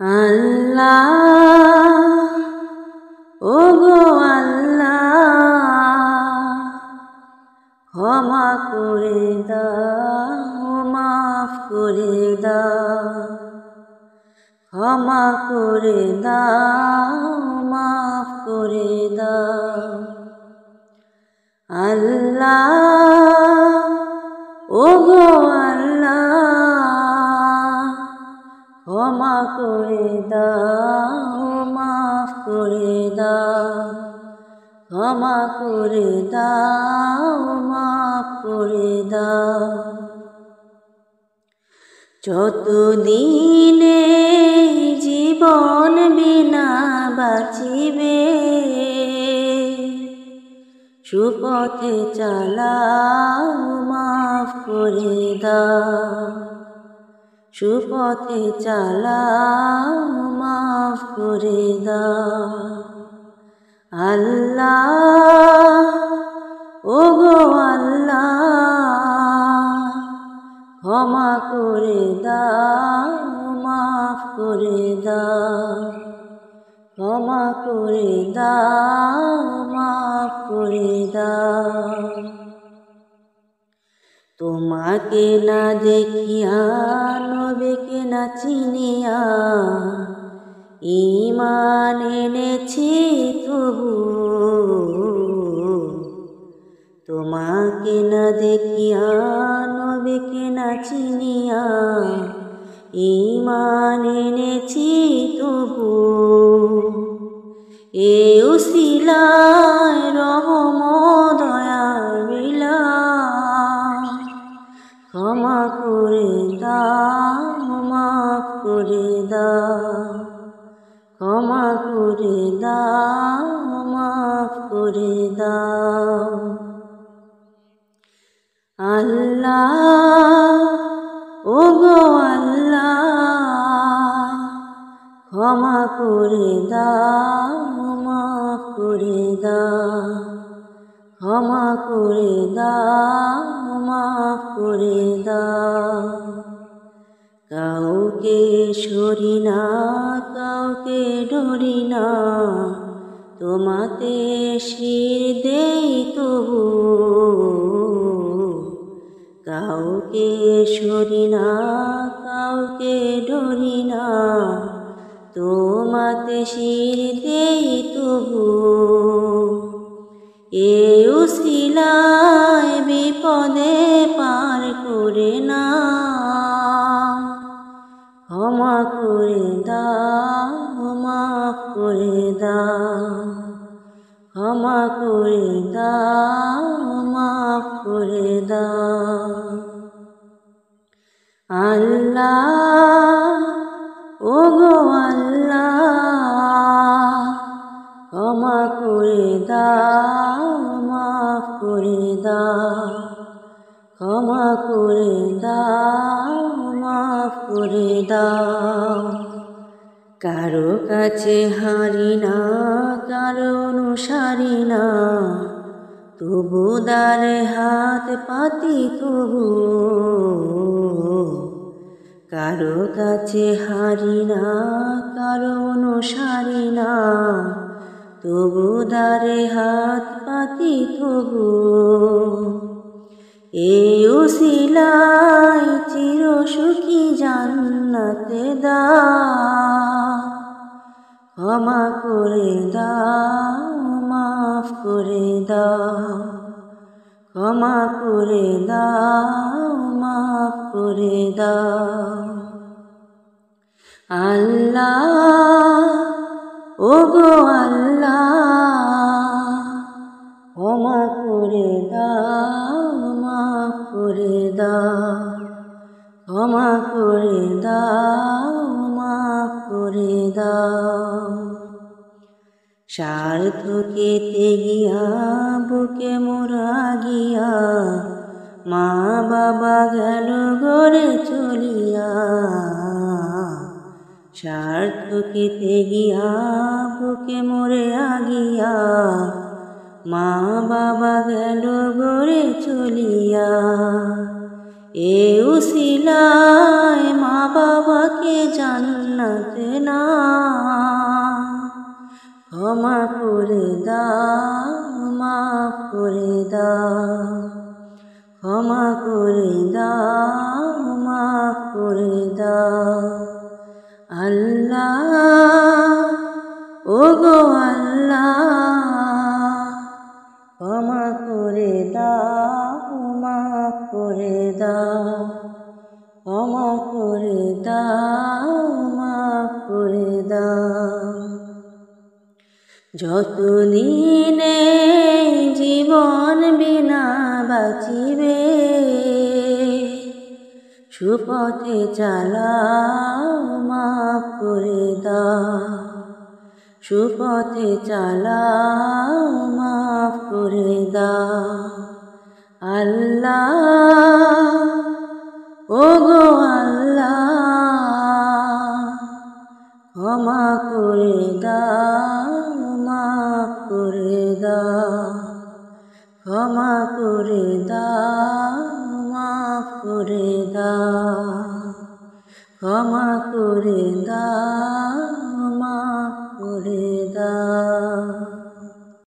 আল্লাহ ওগো আল্লাহ ক্ষমা করে দাও মাফ করে দাও ক্ষমা করে দাও মাফ করে দাও আল্লাহ ওগো আল্লাহ ক্ষমা করে দাও মাফ করে দাও ক্ষমা করে দাও মাফ করে দাও যতদিনে জীবন বিনা বাঁচিবে সুপথে চালাও মাফ করে দাও সুপথে চালাও মাফ করে দাও আল্লাহ ওগো আল্লাহ ক্ষমা করে দাও মাফ করে দাও ক্ষমা করে দাও মাফ করে দাও তোমাকে না দেখিয়া নবীকে না চিনিয়া ঈমান এনেছি তবু তোমাকে না দেখিয়া নবীকে না চিনিয়া ঈমান এনেছি তবু এ উসিলায় রহম দয়ার বিলাস ক্ষমা করে দাও মাফ করে দাও ক্ষমা করে দাও মাফ করে দাও আল্লাহ ওগো আল্লাহ ক্ষমা করে দাও মাফ করে দাও ক্ষমা করে দাও মাফ করে দাও কাউকে সরি না কাউকে ডরি না তোমাতে শির দেই তবু কাউকে সরি না কাউকে ডরি না তোমাতে শির দেই তবু এ উসিলায় বিপদে পার করে না ক্ষমা করে দাও মাফ করে দাও ক্ষমা করে দাও মাফ করে দাও আল্লাহ ওগো আল্লাহ ক্ষমা করে দাও মাফ করে দাও ক্ষমা করে দাও মাফ করে দাও কারো কাছে হারি না কারো অনুসারী না তবু দ্বারে হাত পাতি তবু কারো কাছে হারি না কারো অনুসারী না তবু দ্বারে হাত পাতি তবু এই উসিলায় চির সুখী জান্নাতে দাও ক্ষমা করে দাও মাফ করে দাও ক্ষমা করে দাও মাফ করে দাও আল্লাহ ওগো আল্লাহ ক্ষমা করে দাও মাফ করে দাও ক্ষমা করে দাও মাফ করে দাও স্বার্থ কেটে গিয়া বুকে মোরা গিয়া মা বাবা গেল ঘরে চলিয়া স্বার্থ কেটে গিয়া বুকে মোরে আগিয়া মা বাবা গেল ঘরে চলিয়া এ উসিলায় মা বাবাকে জান্নাতে না ক্ষমা করে দাও, মাফ করে দাও, ক্ষমা করে দাও, মাফ করে দাও। আল্লাহ ওগো আল্লাহ, ক্ষমা করে দাও, মাফ করে দাও, ক্ষমা করে দাও, মাফ করে দাও। যতদিনে জীবন বিনা বাঁচিবে সুপথে চালাও, মাফ করে দাও, সুপথে চালাও, মাফ করে দাও। আল্লাহ ওগো আল্লাহ, ক্ষমা করে দাও, মাফ করে দাও, ক্ষমা করে দাও, মাফ করে দাও, ক্ষমা করে দাও, মাফ করে দাও।